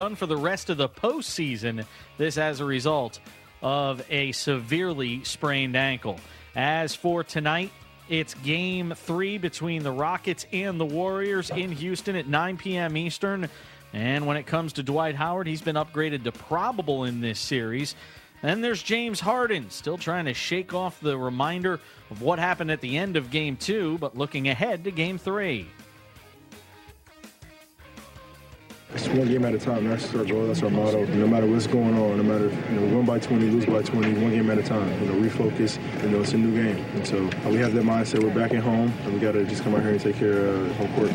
done for the rest of the postseason. This as a result of a severely sprained ankle. As for tonight, it's Game 3 between the Rockets and the Warriors in Houston at 9 p.m. Eastern. And when it comes to Dwight Howard, he's been upgraded to probable in this series. Then there's James Harden, still trying to shake off the reminder of what happened at the end of Game 2, but looking ahead to Game 3. It's one game at a time. That's our goal. That's our motto. No matter what's going on, no matter win by 20, lose by 20, one game at a time. Refocus. It's a new game, and so we have that mindset. We're back at home, and we got to just come out here and take care of home court.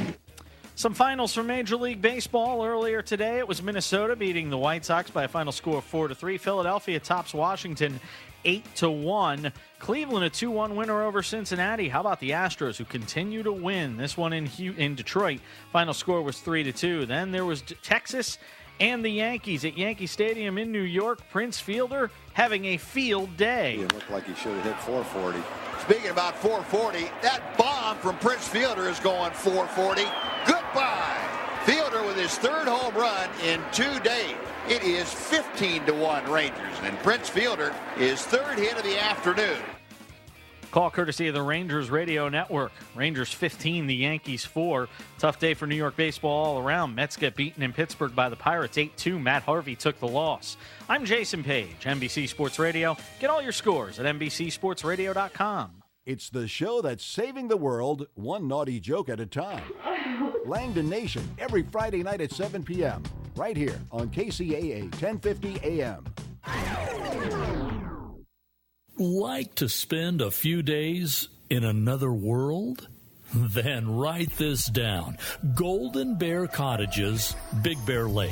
Some finals from Major League Baseball earlier today. It was Minnesota beating the White Sox by a final score of 4-3. Philadelphia tops Washington 8-1. Cleveland a 2-1 winner over Cincinnati. How about the Astros, who continue to win? This one in Detroit. Final score was 3-2. Then there was Texas and the Yankees at Yankee Stadium in New York. Prince Fielder having a field day. It looked like he should have hit 440. Speaking about 440, that bomb from Prince Fielder is going 440. Goodbye. Fielder with his third home run in 2 days. It is 15-1 Rangers, and Prince Fielder is third hit of the afternoon. Call courtesy of the Rangers Radio Network. Rangers 15, the Yankees 4. Tough day for New York baseball all around. Mets get beaten in Pittsburgh by the Pirates 8-2. Matt Harvey took the loss. I'm Jason Page, NBC Sports Radio. Get all your scores at NBCSportsRadio.com. It's the show that's saving the world, one naughty joke at a time. Langdon Nation, every Friday night at 7 p.m., right here on Kcaa 1050 AM. Like to spend a few days in another world? Then write this down. Golden Bear Cottages, Big Bear Lake.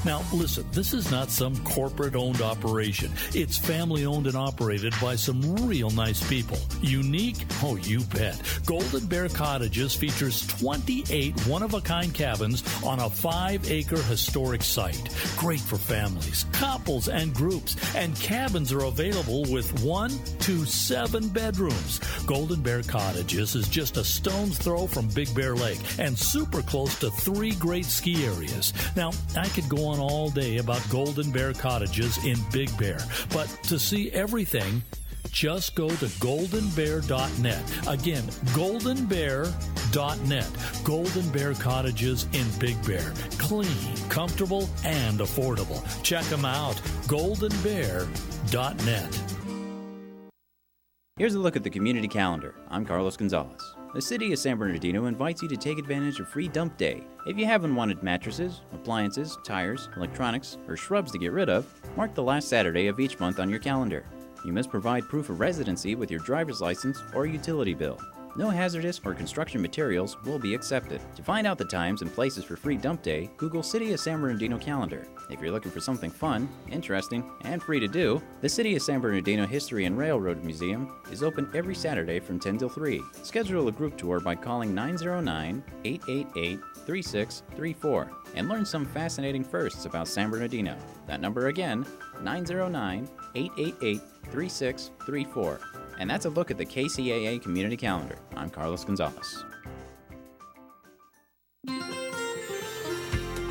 Now, listen, this is not some corporate-owned operation. It's family-owned and operated by some real nice people. Unique? Oh, you bet. Golden Bear Cottages features 28 one-of-a-kind cabins on a 5-acre historic site. Great for families, couples, and groups. And cabins are available with 1 to 7 bedrooms. Golden Bear Cottages is just a stone's throw from Big Bear Lake and super close to 3 great ski areas. Now, I could go on all day about Golden Bear Cottages in Big Bear, but to see everything, just go to goldenbear.net. Again, goldenbear.net. Golden Bear Cottages in Big Bear. Clean, comfortable, and affordable. Check them out. goldenbear.net. Here's a look at the community calendar. I'm Carlos Gonzalez. The city of San Bernardino invites you to take advantage of Free Dump Day. If you haven't wanted mattresses, appliances, tires, electronics, or shrubs to get rid of, mark the last Saturday of each month on your calendar. You must provide proof of residency with your driver's license or utility bill. No hazardous or construction materials will be accepted. To find out the times and places for Free Dump Day, Google City of San Bernardino calendar. If you're looking for something fun, interesting, and free to do, the City of San Bernardino History and Railroad Museum is open every Saturday from 10 till 3. Schedule a group tour by calling 909-888-3634 and learn some fascinating firsts about San Bernardino. That number again, 909-888-3634. And that's a look at the KCAA Community Calendar. I'm Carlos Gonzalez.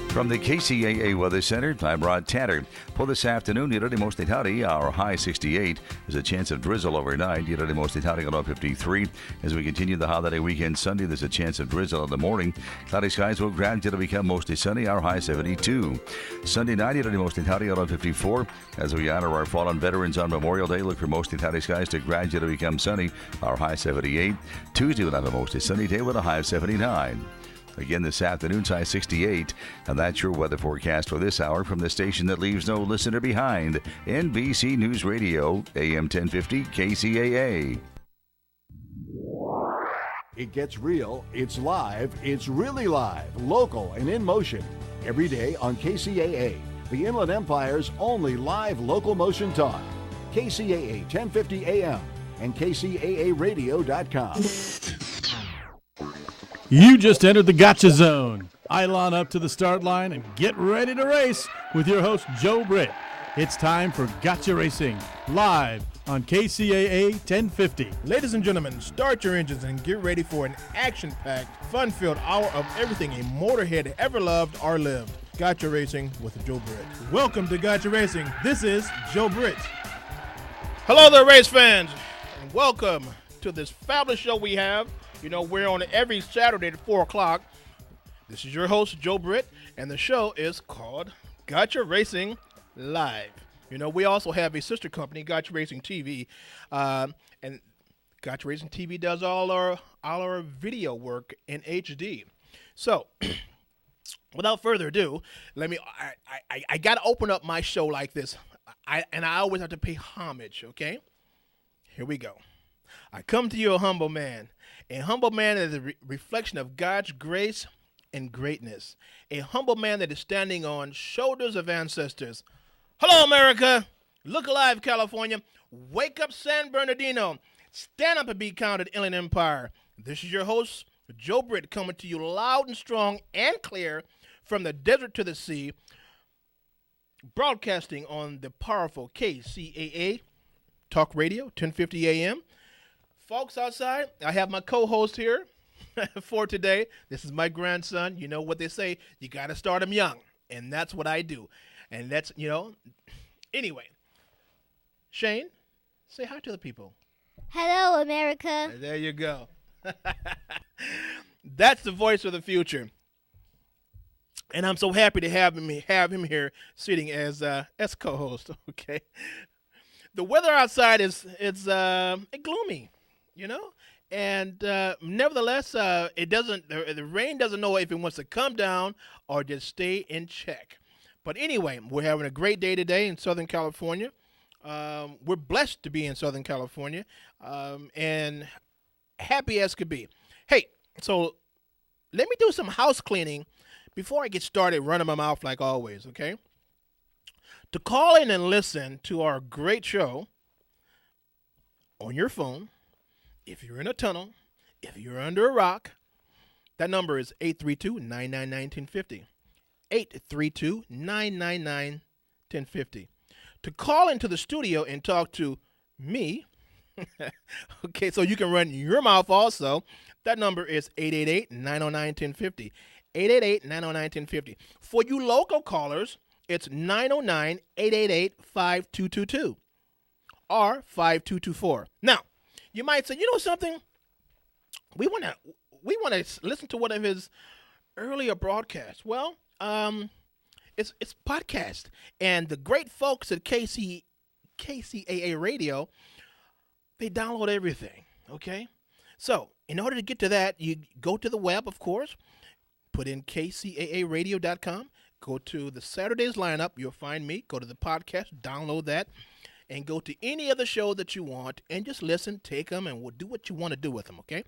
From the KCAA Weather Center, I'm Rod Tanner. For this afternoon, Irari mostly cloudy, our high 68. There's a chance of drizzle overnight. Irari mostly cloudy around 53. As we continue the holiday weekend Sunday, there's a chance of drizzle in the morning. Cloudy skies will gradually become mostly sunny, our high 72. Sunday night, Irari mostly cloudy around 54. As we honor our fallen veterans on Memorial Day, look for mostly cloudy skies to gradually become sunny, our high 78. Tuesday will have a mostly sunny day with a high of 79. Again this afternoon's high 68. And that's your weather forecast for this hour from the station that leaves no listener behind. NBC News Radio, AM 1050 KCAA. It gets real, it's live, it's really live, local and in motion. Every day on KCAA, the Inland Empire's only live local motion talk. KCAA 1050 AM and KCAAradio.com. You just entered the Gotcha Zone. Eilon up to the start line and get ready to race with your host, Joe Britt. It's time for Gotcha Racing, live on KCAA 1050. Ladies and gentlemen, start your engines and get ready for an action-packed, fun-filled hour of everything a motorhead ever loved or lived. Gotcha Racing with Joe Britt. Welcome to Gotcha Racing. This is Joe Britt. Hello there, race fans, and welcome to this fabulous show we have. You know, we're on every Saturday at 4 o'clock. This is your host, Joe Britt, and the show is called Gotcha Racing Live. You know, we also have a sister company, Gotcha Racing TV, and Gotcha Racing TV does all our video work in HD. So, without further ado, I got to open up my show like this, and I always have to pay homage, okay? Here we go. I come to you a humble man. A humble man is a reflection of God's grace and greatness. A humble man that is standing on shoulders of ancestors. Hello, America. Look alive, California. Wake up, San Bernardino. Stand up and be counted, Inland Empire. This is your host, Joe Britt, coming to you loud and strong and clear from the desert to the sea, broadcasting on the powerful Kcaa Talk Radio, 1050 a.m. Folks outside, I have my co-host here for today. This is my grandson. You know what they say, you got to start him young, and that's what I do. And that's, you know, anyway. Shane, say hi to the people. Hello, America. There you go. That's the voice of the future. And I'm so happy to have him here sitting as co-host, okay? The weather outside is gloomy, you know? And nevertheless, the rain doesn't know if it wants to come down or just stay in check. But anyway, we're having a great day today in Southern California. We're blessed to be in Southern California, and happy as could be. Hey, so let me do some house cleaning before I get started running my mouth like always, okay? To call in and listen to our great show on your phone, if you're in a tunnel, if you're under a rock, that number is 832-999-1050. 832-999-1050. To call into the studio and talk to me, okay, so you can run your mouth also, that number is 888-909-1050. 888-909-1050. For you local callers, it's 909-888-5222 or 5224. Now, you might say, you know something? We want to listen to one of his earlier broadcasts. Well, it's podcast, and the great folks at Kcaa Radio, they download everything. Okay, so in order to get to that, you go to the web, of course, put in kcaaradio.com, go to the Saturdays lineup, you'll find me, go to the podcast, download that, and go to any other show that you want, and just listen, take them, and we'll do what you want to do with them, okay?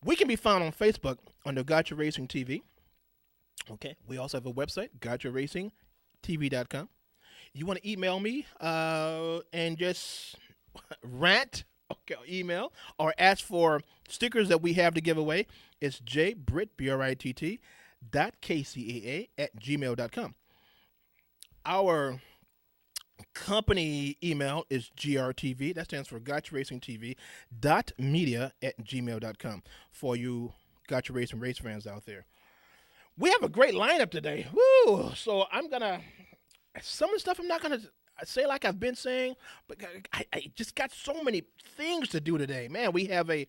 We can be found on Facebook under Gotcha Racing TV. Okay, we also have a website, GotchaRacingTV.com. You want to email me and just rant, okay, email, or ask for stickers that we have to give away. It's jbritt, BRITT, .kcaa@gmail.com. Our company email is grtv, that stands for Gotcha Racing TV, .media@gmail.com for you Gotcha Racing race fans out there. We have a great lineup today. Woo! So some of the stuff I'm not going to say like I've been saying, but I just got so many things to do today. Man, we have a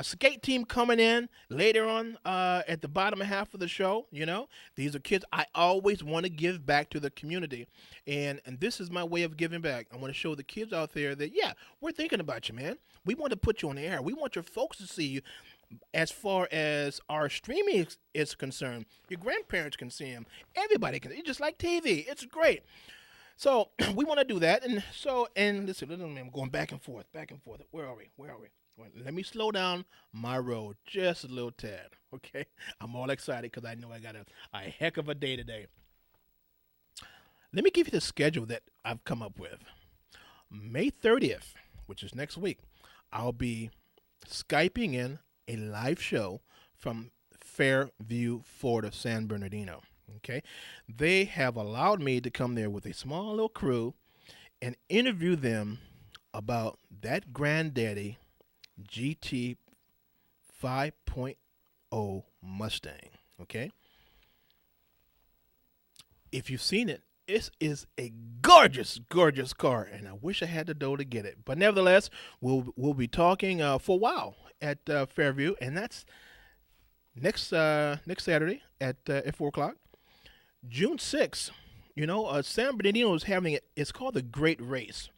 skate team coming in later on at the bottom half of the show. You know, these are kids. I always want to give back to the community, and this is my way of giving back. I want to show the kids out there that, yeah, we're thinking about you, man. We want to put you on the air. We want your folks to see you. As far as our streaming is concerned, your grandparents can see them. Everybody can. It's just like TV. It's great. So we want to do that. And listen, I'm going back and forth. Where are we? Well, let me slow down my road just a little tad, okay? I'm all excited because I know I got a heck of a day today. Let me give you the schedule that I've come up with. May 30th, which is next week, I'll be Skyping in a live show from Fairview, Florida, San Bernardino. Okay, they have allowed me to come there with a small little crew and interview them about that granddaddy GT 5.0 Mustang. Okay, if you've seen it, it is a gorgeous, gorgeous car, and I wish I had the dough to get it. But nevertheless, we'll be talking for a while at Fairview, and that's next Saturday at 4:00, June 6th. San Bernardino is having it. It's called the Great Race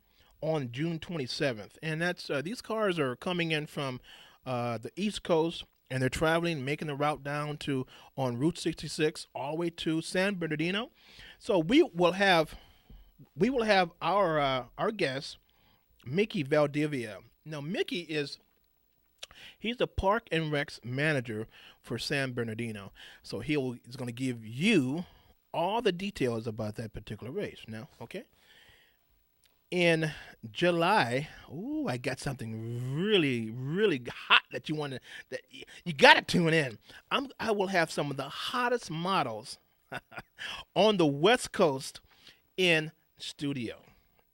on June 27th, and that's these cars are coming in from the East Coast, and they're traveling, making the route down to on Route 66 all the way to San Bernardino. So we will have our guest, Mickey Valdivia. Now Mickey he's the Park and Recs manager for San Bernardino. So he's going to give you all the details about that particular race. Now, okay. In July, I got something really, really hot that you got to tune in. I will have some of the hottest models on the West Coast in studio.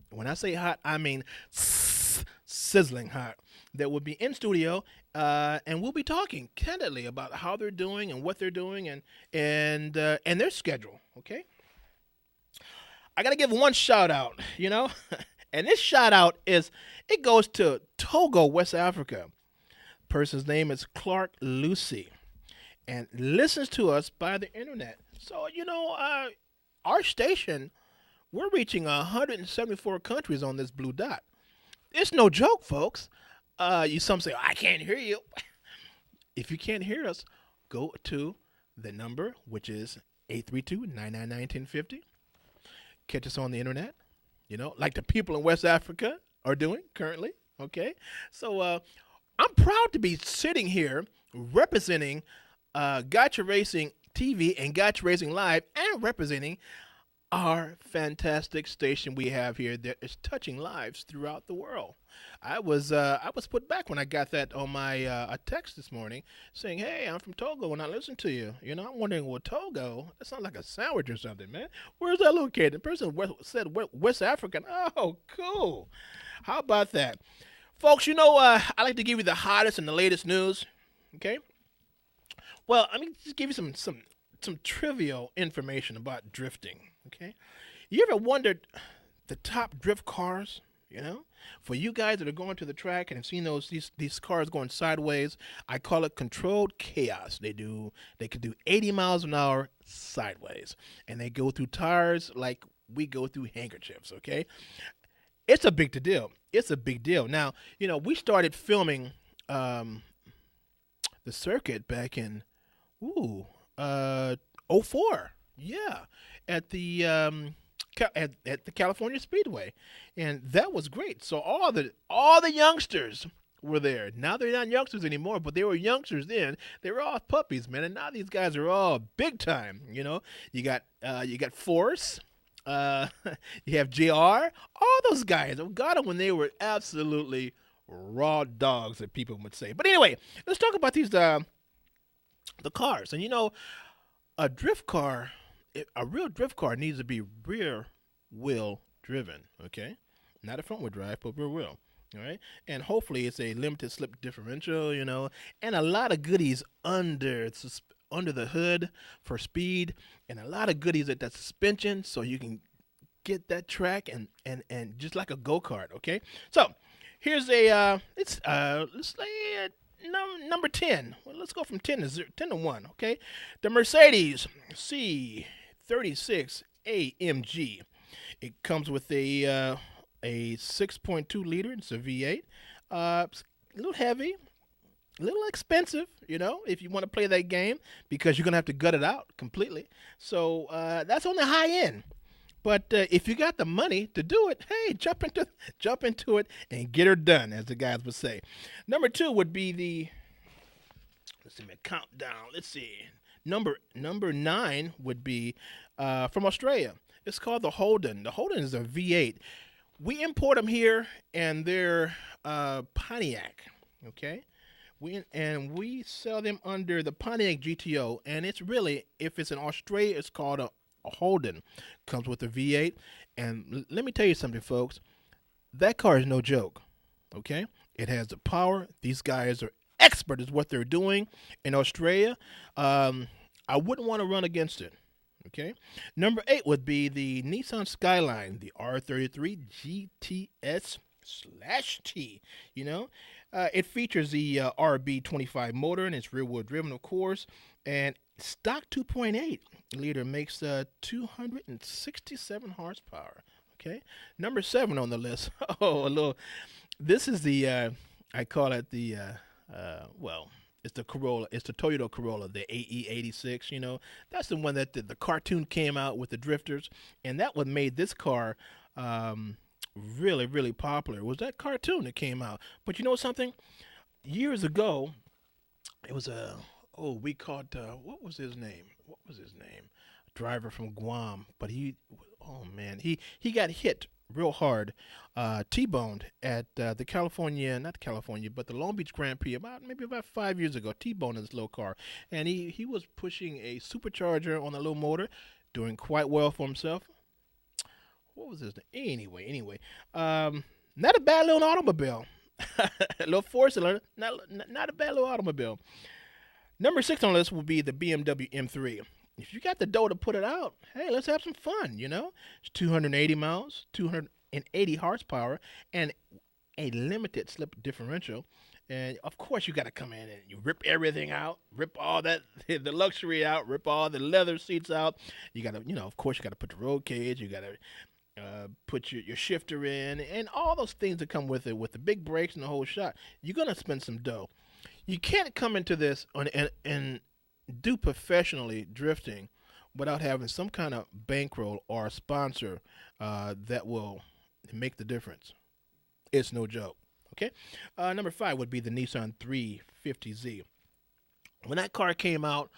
When I say hot, I mean sizzling hot. That will be in studio, and we'll be talking candidly about how they're doing and what they're doing and their schedule. Okay. I got to give one shout out, and this shout out goes to Togo, West Africa. Person's name is Clark Lucy and listens to us by the internet. So, our station, we're reaching 174 countries on this blue dot. It's no joke, folks. Some say, I can't hear you. If you can't hear us, go to the number, which is 832-999-1050. Catch us on the internet, like the people in West Africa are doing currently, okay? So I'm proud to be sitting here representing Gotcha Racing TV and Gotcha Racing Live and representing our fantastic station we have here that is touching lives throughout the world. I was put back when I got that on my a text this morning saying, "Hey, I'm from Togo and I listen to you." I'm wondering, well, Togo? That sounds like a sandwich or something, man. Where's that located? The person said West African. Oh, cool. How about that, folks? I like to give you the hottest and the latest news. Okay. Well, just give you some trivial information about drifting. Okay, you ever wondered the top drift cars? For you guys that are going to the track and have seen these cars going sideways, I call it controlled chaos. They can do 80 miles an hour sideways, and they go through tires like we go through handkerchiefs. Okay, it's a big deal. It's a big deal. Now, we started filming the circuit back in 04. Yeah, at the California Speedway, and that was great. So all the youngsters were there. Now they're not youngsters anymore, but they were youngsters then. They were all puppies, man, and now these guys are all big time. You got Force, you have JR, all those guys. I got them when they were absolutely raw dogs, that people would say. But anyway, let's talk about these the cars. And a drift car. A real drift car needs to be rear wheel driven, okay? Not a front wheel drive, but rear wheel, all right? And hopefully it's a limited slip differential, and a lot of goodies under the hood for speed, and a lot of goodies at that suspension so you can get that track and just like a go-kart, okay? So here's let's say number 10. Well, let's go from 10 to 1, okay? The Mercedes C36 AMG. It comes with a 6.2 liter. It's a V8. A little heavy, a little expensive, if you want to play that game, because you're going to have to gut it out completely. So that's on the high end. But if you got the money to do it, hey, jump into it and get her done, as the guys would say. Number 2 would be let's see, countdown. Let's see. Number 9 would be from Australia. It's called the Holden. The Holden is a V8. We import them here, and they're Pontiac. Okay, we sell them under the Pontiac GTO, and it's really, if it's in Australia, it's called a Holden. Comes with a V8, and let me tell you something, folks. That car is no joke. Okay, it has the power. These guys are expert is what they're doing in Australia. I wouldn't want to run against it. Okay. Number 8 would be the Nissan Skyline, the R33 GTS/T. You know, it features the RB25 motor and it's rear-wheel driven, of course, and stock 2.8 liter makes 267 horsepower. Okay. Number 7 on the list. Oh, a little. This is the I call it the well. It's the Corolla. It's the Toyota Corolla, the AE86. You know, that's the one that the cartoon came out with the drifters, and that what made this car really, really popular. It was that cartoon that came out. But you know something? Years ago, it was we caught what was his name? What was his name? A driver from Guam, but he got hit real hard, T-boned at the Long Beach Grand Prix about 5 years ago. T-boned in this little car, and he was pushing a supercharger on a little motor, doing quite well for himself. What was his name? Anyway, not a bad little automobile, a little four-cylinder, not a bad little automobile. Number 6 on the list will be the BMW M3. If you got the dough to put it out, hey, let's have some fun, you know. It's 280 miles, 280 horsepower, and a limited slip differential. And, of course, you got to come in and you rip everything out, rip all that, the luxury out, rip all the leather seats out. You got to, of course, you got to put the roll cage. You got to put your shifter in and all those things that come with it, with the big brakes and the whole shot. You're going to spend some dough. You can't come into this and do professionally drifting without having some kind of bankroll or a sponsor that will make the difference. It's no joke. Okay. Number 5 would be the Nissan 350Z. When that car came out,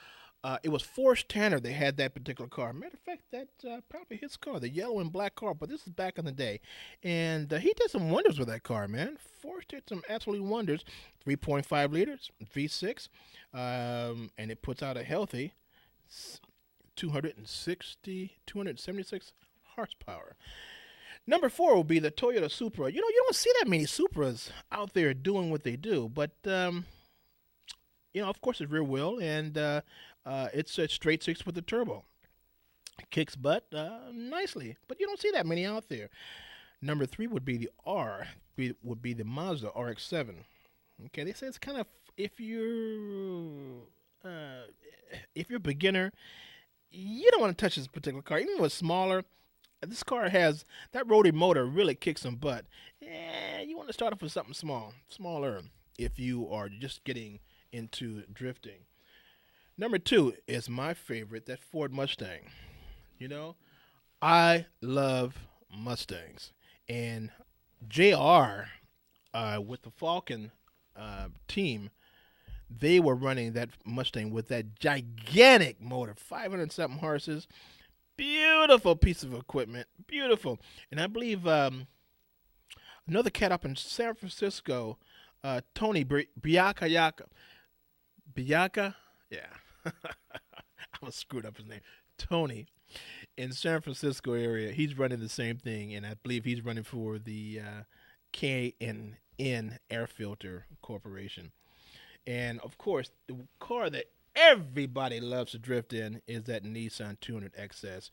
it was Forrest Tanner that had that particular car. Matter of fact, that's probably his car, the yellow and black car, but this is back in the day. And he did some wonders with that car, man. Forrest did some absolute wonders. 3.5 liters, V6, and it puts out a healthy 276 horsepower. Number 4 will be the Toyota Supra. You don't see that many Supras out there doing what they do, but of course, it's rear wheel, and it's a straight 6 with a turbo. It kicks butt nicely, but you don't see that many out there. Number 3 would be the Mazda RX-7. Okay, they say it's kind of, if you're a beginner, you don't want to touch this particular car. Even though it's smaller, this car has that rotary motor really kicks some butt. Yeah, you want to start off with something smaller, if you are just getting into drifting. Number 2 is my favorite, that Ford Mustang. I love Mustangs, and JR with the Falcon team, they were running that Mustang with that gigantic motor, 500-something horses. Beautiful piece of equipment, beautiful. And I believe another cat up in San Francisco, Tony Biaka, yeah, I was screwed up his name. Tony, in San Francisco area, he's running the same thing, and I believe he's running for the K&N Air Filter Corporation. And, of course, the car that everybody loves to drift in is that Nissan 200 XS.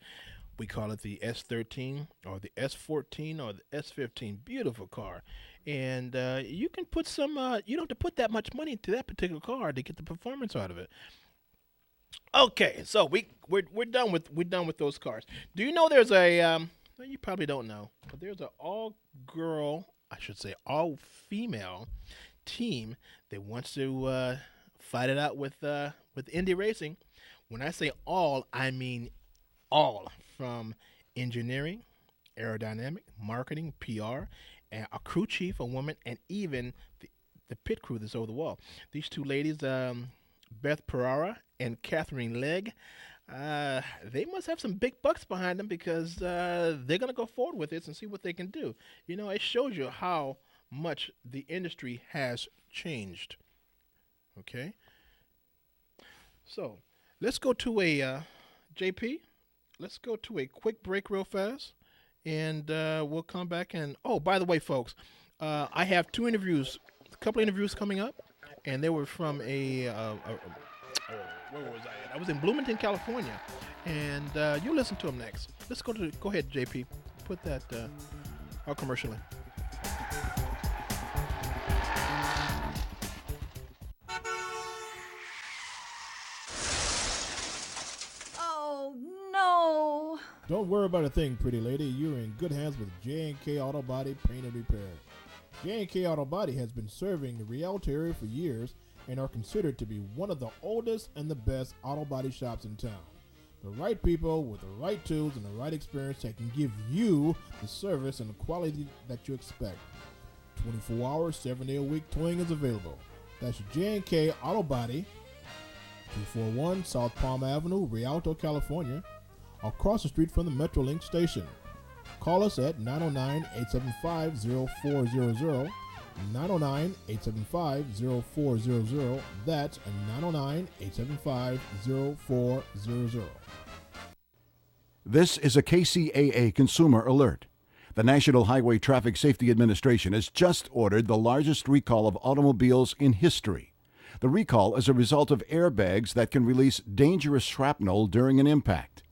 We call it the S13 or the S14 or the S15. Beautiful car. And you can put some, you don't have to put that much money into that particular car to get the performance out of it. Okay, so we're done with those cars. Do you know there's a, well, you probably don't know, but there's an all-female team that wants to fight it out with Indy Racing. When I say all, I mean all, from engineering, aerodynamic, marketing, PR, and a crew chief, a woman, and even the pit crew that's over the wall. These two ladies, Beth Pereira and Catherine Legg, they must have some big bucks behind them, because they're going to go forward with this and see what they can do. It shows you how much the industry has changed. Okay? So, let's go to a, JP, let's go to a quick break real fast, and we'll come back. And, oh, by the way, folks, I have a couple interviews coming up, and they were from where was I at? I was in Bloomington, California, and you listen to them next. Let's go ahead, JP. Put that our commercial in. Oh, no. Don't worry about a thing, pretty lady. You're in good hands with J&K Auto Body Paint and Repair. J&K Auto Body has been serving the Rialto area for years and are considered to be one of the oldest and the best auto body shops in town. The right people with the right tools and the right experience that can give you the service and the quality that you expect. 24 hours, 7 day a week towing is available. That's J&K Auto Body, 241 South Palm Avenue, Rialto, California, across the street from the Metrolink station. Call us at 909-875-0400, 909-875-0400. That's 909-875-0400. This is a KCAA consumer alert. The National Highway Traffic Safety Administration has just ordered the largest recall of automobiles in history. The recall is a result of airbags that can release dangerous shrapnel during an impact.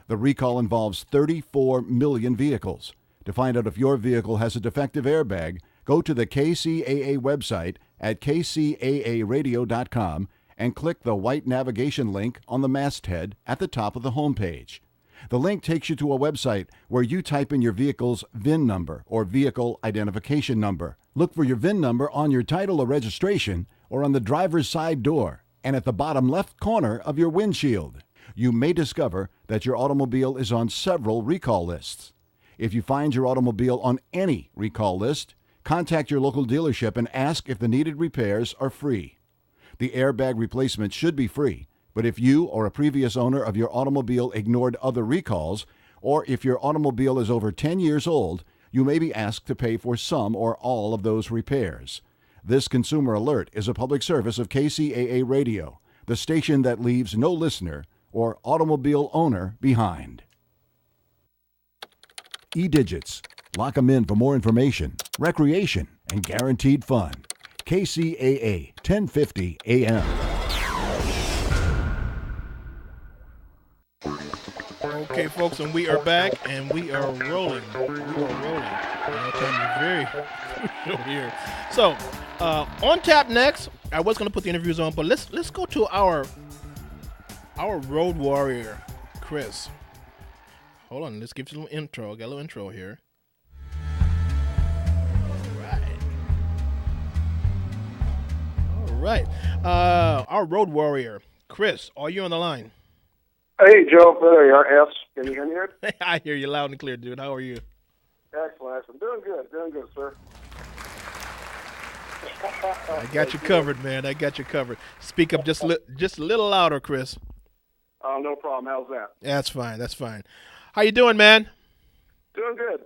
The recall involves 34 million vehicles. To find out if your vehicle has a defective airbag, go to the KCAA website at kcaaradio.com and click the white navigation link on the masthead at the top of the homepage. The link takes you to a website where you type in your vehicle's VIN number or vehicle identification number. Look for your VIN number on your title or registration or on the driver's side door and at the bottom left corner of your windshield. You may discover that your automobile is on several recall lists. If you find your automobile on any recall list, contact your local dealership and ask if the needed repairs are free. The airbag replacement should be free, but if you or a previous owner of your automobile ignored other recalls, or if your automobile is over 10 years old, you may be asked to pay for some or all of those repairs. This consumer alert is a public service of KCAA Radio, the station that leaves no listener or automobile owner behind. E-Digits. Lock 'em in for more information, recreation, and guaranteed fun. KCAA 1050 AM. Okay, folks, and we are back, and we are rolling. Time is very crucial here. So, on tap next. I was going to put the interviews on, but let's go to our road warrior, Chris. Hold on, let's give you a little intro. Got a little intro here. All right. Our road warrior, Chris. Are you on the line? Hey, Joe. There you are. Yes. Can you hear me good? I hear you loud and clear, dude. How are you? Excellent. Doing good, sir. I got you covered, man. I got you covered. Speak up just a little louder, Chris. No problem. How's that? That's fine. How you doing, man? Doing good,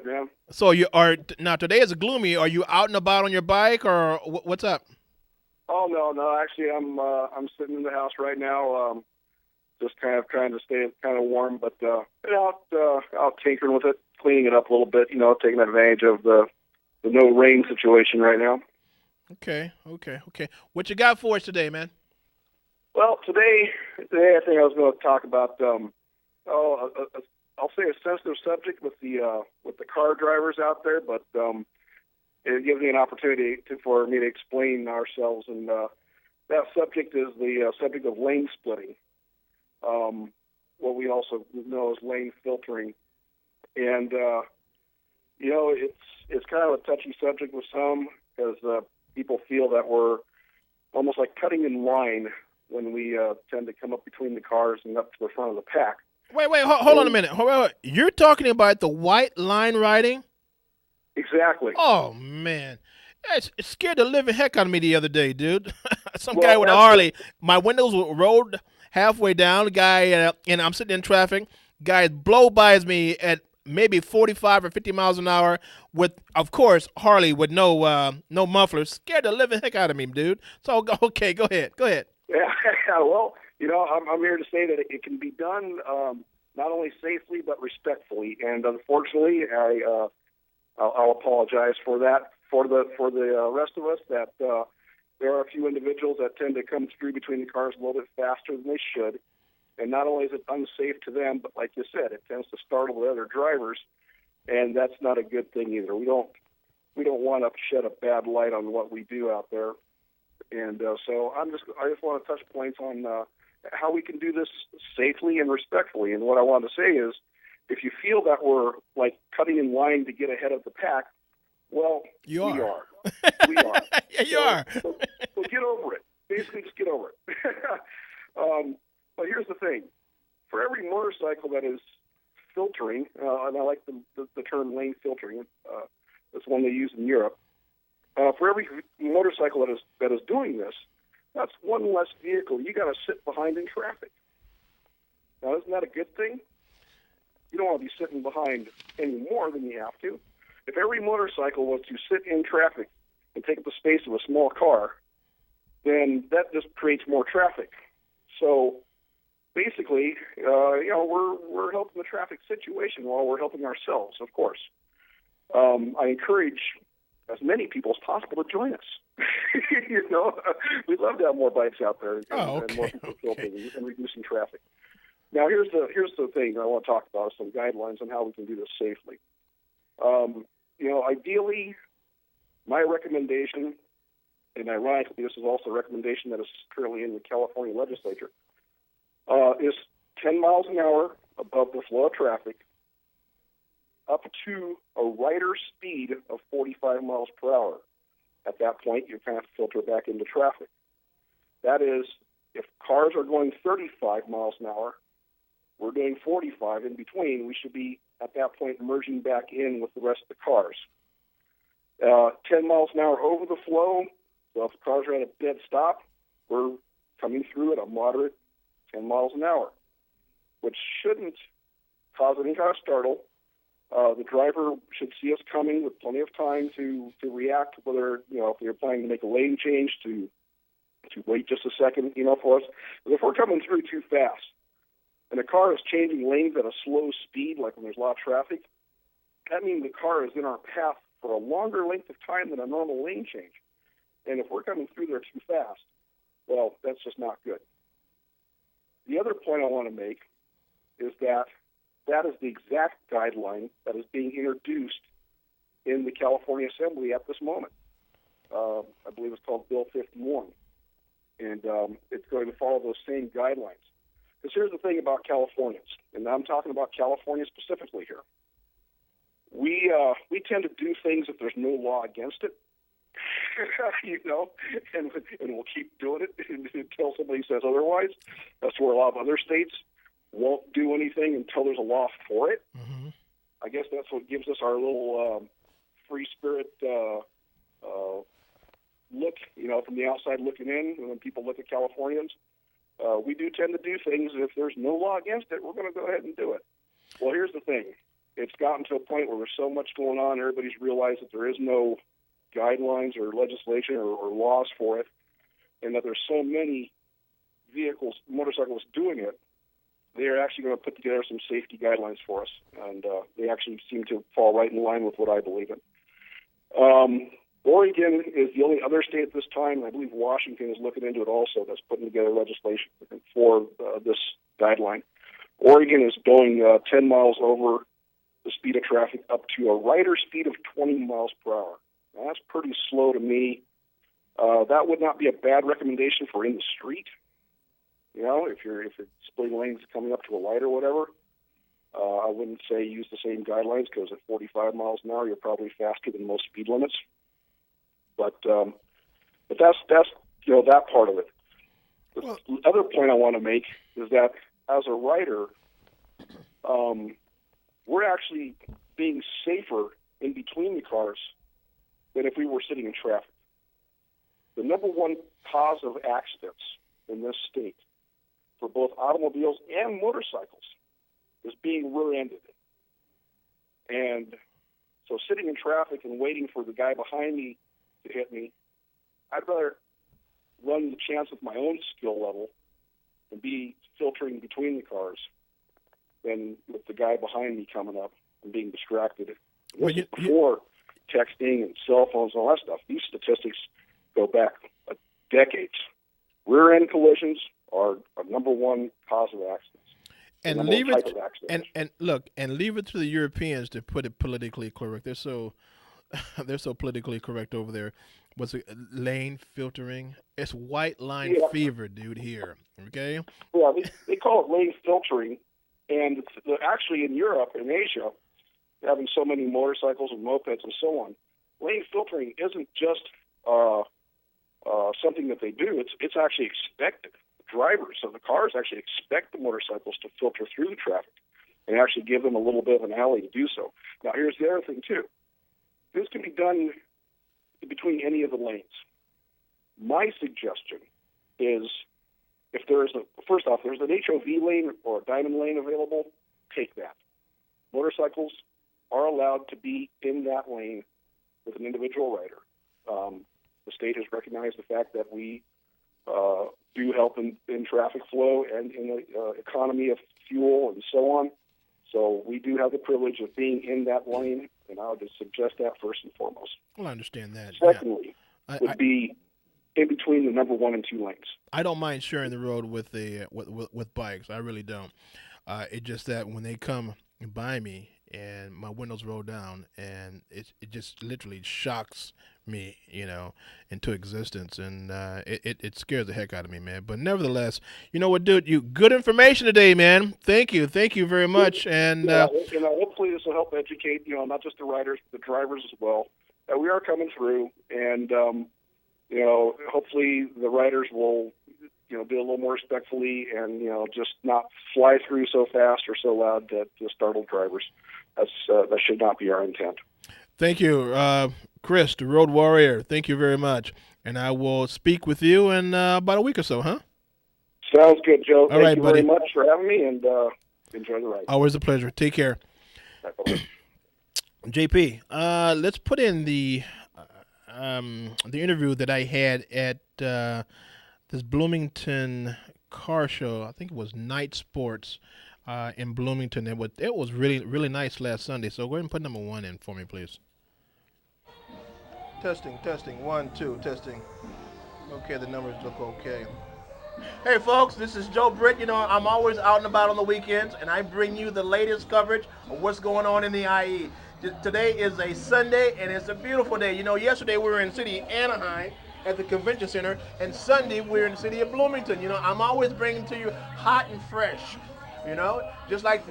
man. So you are now. Today is gloomy. Are you out and about on your bike, or what's up? Oh no. Actually, I'm sitting in the house right now. Just kind of trying to stay kind of warm, but out tinkering with it, cleaning it up a little bit. Taking advantage of the no rain situation right now. Okay. What you got for us today, man? Well, today I think I was going to talk about I'll say a sensitive subject with the car drivers out there, but it gives me an opportunity for me to explain ourselves, and that subject is the subject of lane splitting, what we also know as lane filtering, and it's kind of a touchy subject with some because people feel that we're almost like cutting in line when we tend to come up between the cars and up to the front of the pack. Wait, hold on a minute. Wait. You're talking about the white line riding? Exactly. Oh, man. It scared the living heck out of me the other day, dude. Some guy with a Harley. My windows were rolled halfway down. The guy, and I'm sitting in traffic. Guy blow by me at maybe 45 or 50 miles an hour with, of course, Harley with no muffler. Scared the living heck out of me, dude. So, okay, go ahead. Yeah, well, I'm here to say that it can be done not only safely but respectfully. And unfortunately, I'll apologize for that for the rest of us. That there are a few individuals that tend to come through between the cars a little bit faster than they should, And not only is it unsafe to them, but like you said, it tends to startle the other drivers, and that's not a good thing either. We don't want to shed a bad light on what we do out there. And so I just want to touch points on how we can do this safely and respectfully. And what I want to say is, if you feel that we're like cutting in line to get ahead of the pack, well, we are. We are. Yeah, you are. So get over it. Basically, just get over it. But here's the thing. For every motorcycle that is filtering, and I like the term lane filtering, that's one they use in Europe, for every motorcycle that is doing this, that's one less vehicle you got to sit behind in traffic. Now, isn't that a good thing? You don't want to be sitting behind any more than you have to. If every motorcycle was to sit in traffic and take up the space of a small car, then that just creates more traffic. So basically, we're helping the traffic situation while we're helping ourselves, of course. I encourage as many people as possible to join us. We'd love to have more bikes out there and more people filtering and reducing traffic. Now, here's the thing I want to talk about, some guidelines on how we can do this safely. Ideally, my recommendation, and ironically, this is also a recommendation that is currently in the California legislature, is 10 miles an hour above the flow of traffic, up to a rider speed of 45 miles per hour. At that point, you kind of filter back into traffic. That is, if cars are going 35 miles an hour, we're doing 45 in between, we should be, at that point, merging back in with the rest of the cars. 10 miles an hour over the flow, so if the cars are at a dead stop, we're coming through at a moderate 10 miles an hour, which shouldn't cause any kind of startle. The driver should see us coming with plenty of time to react, whether, if they're planning to make a lane change, to wait just a second, for us. But if we're coming through too fast, and a car is changing lanes at a slow speed, like when there's a lot of traffic, that means the car is in our path for a longer length of time than a normal lane change. And if we're coming through there too fast, well, that's just not good. The other point I want to make is that is the exact guideline that is being introduced in the California Assembly at this moment. I believe it's called Bill 51. And it's going to follow those same guidelines. Because here's the thing about Californians, and I'm talking about California specifically here. We tend to do things if there's no law against it, and we'll keep doing it until somebody says otherwise. That's where a lot of other states won't do anything until there's a law for it. Mm-hmm. I guess that's what gives us our little free spirit look, from the outside looking in. When people look at Californians, we do tend to do things. If there's no law against it, we're going to go ahead and do it. Well, here's the thing. It's gotten to a point where there's so much going on, everybody's realized that there is no guidelines or legislation or laws for it, and that there's so many motorcycles doing it, they are actually going to put together some safety guidelines for us, and they actually seem to fall right in line with what I believe in. Oregon is the only other state at this time, and I believe Washington is looking into it also, that's putting together legislation for this guideline. Oregon is going 10 miles over the speed of traffic up to a rider speed of 20 miles per hour. Now, that's pretty slow to me. That would not be a bad recommendation for in the street. If you're splitting lanes coming up to a light or whatever, I wouldn't say use the same guidelines, because at 45 miles an hour, you're probably faster than most speed limits. But that's that part of it. The other point I want to make is that as a rider, we're actually being safer in between the cars than if we were sitting in traffic. The number one cause of accidents in this state for both automobiles and motorcycles is being rear-ended. And so sitting in traffic and waiting for the guy behind me to hit me, I'd rather run the chance with my own skill level and be filtering between the cars than with the guy behind me coming up and being distracted. Before texting and cell phones and all that stuff, these statistics go back decades. Rear-end collisions are number one cause of accidents. And number leave one it type of accident. and leave it to the Europeans to put it politically correct. They're so they're so politically correct over there. What's it, lane filtering? It's white line fever, dude. Here, okay. Yeah, they call it lane filtering, and actually in Europe and Asia, having so many motorcycles and mopeds and so on, lane filtering isn't just something that they do. It's actually expected. Drivers of the cars actually expect the motorcycles to filter through the traffic and actually give them a little bit of an alley to do so. Now, here's the other thing, too. This can be done between any of the lanes. My suggestion is if there's an HOV lane or a diamond lane available, take that. Motorcycles are allowed to be in that lane with an individual rider. The state has recognized the fact that we do help in traffic flow and in the economy of fuel and so on. So we do have the privilege of being in that lane, and I would just suggest that first and foremost. Well, I understand that. Secondly, would be in between the number 1 and 2 lanes. I don't mind sharing the road with with bikes. I really don't. It's just that when they come by me and my windows roll down, and it just literally shocks me, into existence, and it scares the heck out of me, man. But nevertheless, you know what, dude? You good information today, man. Thank you very much. And hopefully this will help educate, not just the riders, but the drivers as well. That we are coming through, and hopefully the riders will, do a little more respectfully, and just not fly through so fast or so loud to startle drivers. That should not be our intent. Thank you, Chris, the Road Warrior. Thank you very much, and I will speak with you in about a week or so, huh? Sounds good, Joe. Thank you buddy. very much for having me, and enjoy the ride. Always a pleasure. Take care. JP, let's put in the interview that I had at this Bloomington car show. I think it was Night Sports in Bloomington. It was really nice last Sunday. So go ahead and put number 1 in for me, please. Testing. 1, 2, testing. Okay, the numbers look okay. Hey, folks, this is Joe Britt. I'm always out and about on the weekends, and I bring you the latest coverage of what's going on in the IE. Today is a Sunday, and it's a beautiful day. Yesterday we were in the city of Anaheim at the convention center, and Sunday we were in the city of Bloomington. I'm always bringing to you hot and fresh. Just like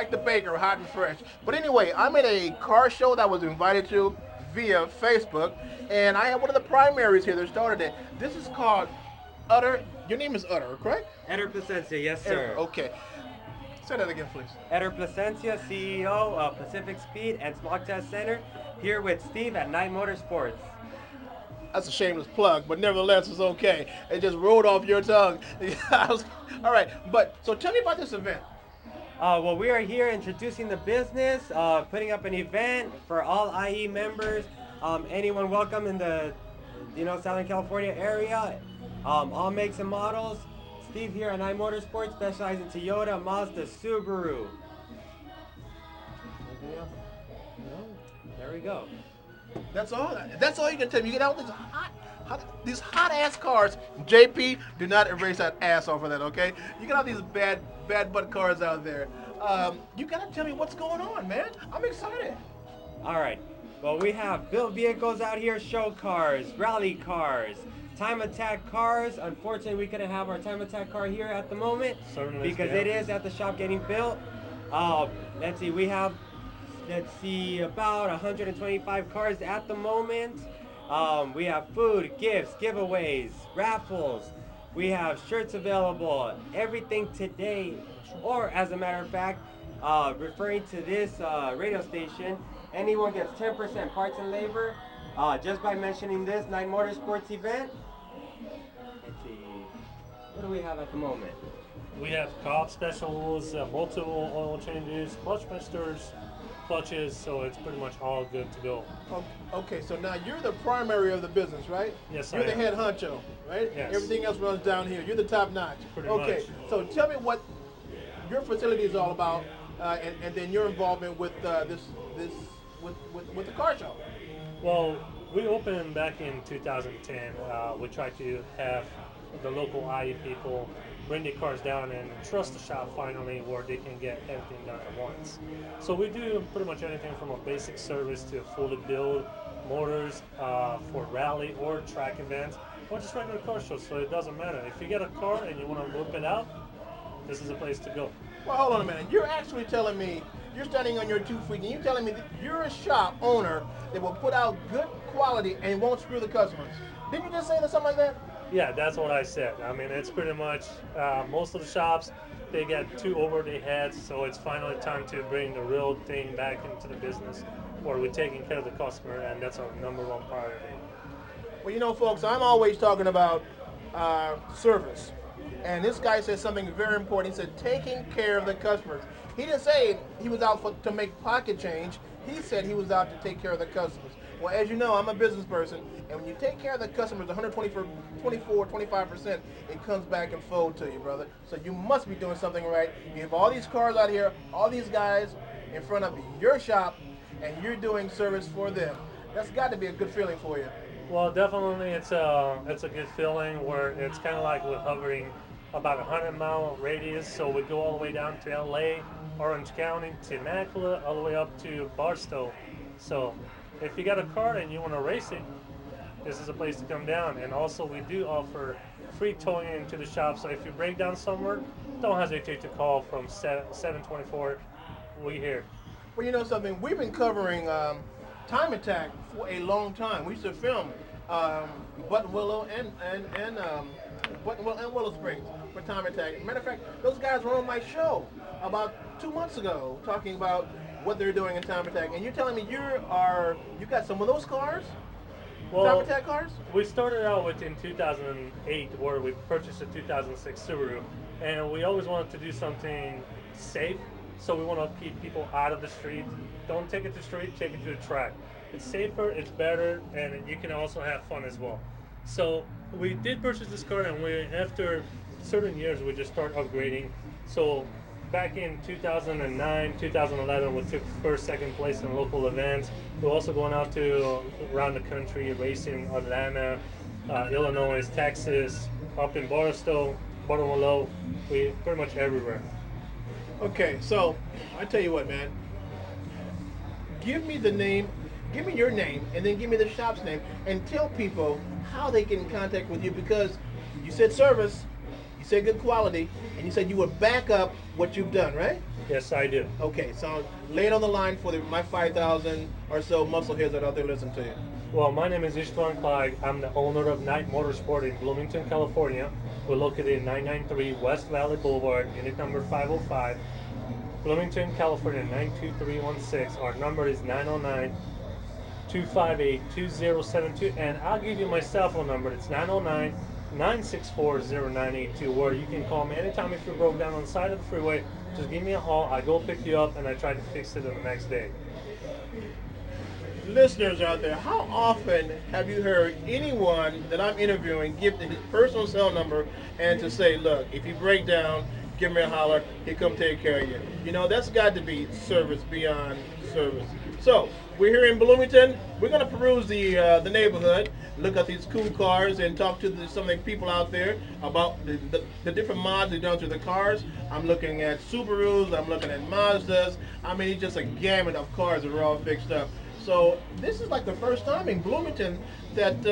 the baker, hot and fresh. But anyway, I'm at a car show that I was invited to via Facebook, and I have one of the primaries here that started it. This is called Utter. Your name is Utter, correct? Eder Placencia, yes, sir. Okay. Say that again, please. Eder Placencia, CEO of Pacific Speed and Smog Test Center, here with Steve at Night Motorsports. That's a shameless plug, but nevertheless, it's okay. It just rolled off your tongue. All right, so tell me about this event. Well, we are here introducing the business, putting up an event for all IE members, anyone welcome in the Southern California area, all makes and models. Steve here at Night Motorsports, specializing in Toyota, Mazda, Subaru. There we go. That's all you can tell me. You get out these hot ass cars. JP, do not erase that ass off of that, okay? You got all these bad butt cars out there. You gotta tell me what's going on, man. I'm excited. All right. Well, we have built vehicles out here, show cars, rally cars, time attack cars. Unfortunately, we couldn't have our time attack car here at the moment because it is at the shop getting built. Let's see, we have about 125 cars at the moment. We have food, gifts, giveaways, raffles. We have shirts available, everything today. Or as a matter of fact, referring to this radio station, anyone gets 10% parts and labor just by mentioning this Night Motorsports event. Let's see, what do we have at the moment? We have co-op specials, multiple oil changes, clutch misters, clutches, so it's pretty much all good to go. Okay, so now you're the primary of the business, right? Yes, You're the head honcho, right? Yes. Everything else runs down here. You're the top notch. Pretty okay, much. So tell me what your facility is all about, and then your involvement with with the car show. Well, we opened back in 2010. We tried to have the local IE people bring their cars down and trust the shop finally where they can get everything done at once. So we do pretty much anything from a basic service to fully build motors for rally or track events or just regular car shows, so it doesn't matter. If you get a car and you want to whip it out, this is a place to go. Well, hold on a minute. You're actually telling me, you're standing on your 2 feet, and you're telling me that you're a shop owner that will put out good quality and won't screw the customers. Didn't you just say that, something like that? Yeah, that's what I said. I mean, it's pretty much most of the shops, they get too over their heads, so it's finally time to bring the real thing back into the business where we're taking care of the customer, and that's our number one priority. Well, you know, folks, I'm always talking about service. And this guy said something very important. He said taking care of the customers. He didn't say he was out to make pocket change. He said he was out to take care of the customers. Well, as you know, I'm a business person, and when you take care of the customers 25%, it comes back and fold to you, brother. So you must be doing something right. You have all these cars out here, all these guys in front of your shop, and you're doing service for them. That's got to be a good feeling for you. Well, definitely it's a good feeling where it's kind of like we're hovering about 100-mile radius, so we go all the way down to LA, Orange County, to Immaculate, all the way up to Barstow. So if you got a car and you want to race it, this is a place to come down. And also we do offer free towing into the shop, so if you break down somewhere, don't hesitate to call from 724. We're here. Well, you know something, we've been covering Time Attack for a long time. We used to film Buttonwillow and Willow Springs for Time Attack. Matter of fact, those guys were on my show about 2 months ago talking about what they're doing in Time Attack. And you're telling me you got some of those cars? Well, Time Attack cars? We started out with in 2008 where we purchased a 2006 Subaru, and we always wanted to do something safe. So we want to keep people out of the street. Don't take it to the street, take it to the track. It's safer, it's better, and you can also have fun as well. So we did purchase this car, and after certain years, we just start upgrading. So back in 2009, 2011, we took first, second place in local events. We're also going out to around the country, racing Atlanta, Illinois, Texas, up in Barstow, Buttonwillow, we pretty much everywhere. Okay, so I tell you what, man. Give me your name, and then give me the shop's name, and tell people how they get in contact with you, because you said service, you said good quality, and you said you would back up what you've done, right? Yes, I do. Okay, so lay it on the line for my 5,000 or so muscleheads that are out there listening to you. Well, my name is Istvan Clyde. I'm the owner of Knight Motorsport in Bloomington, California. We're located in 993 West Valley Boulevard, unit number 505. Bloomington, California, 92316. Our number is 909-258-2072. And I'll give you my cell phone number. It's 909-964-0982, where you can call me anytime if you broke down on the side of the freeway. Just give me a call. I go pick you up, and I try to fix it the next day. Listeners out there, how often have you heard anyone that I'm interviewing give his personal cell number and to say, look, if you break down, give me a holler, he'll come take care of you. You know, that's got to be service beyond service. So, we're here in Bloomington. We're going to peruse the neighborhood, look at these cool cars, and talk to some of the people out there about the different mods they've done to the cars. I'm looking at Subarus, I'm looking at Mazdas. I mean, it's just a gamut of cars that are all fixed up. So this is like the first time in Bloomington that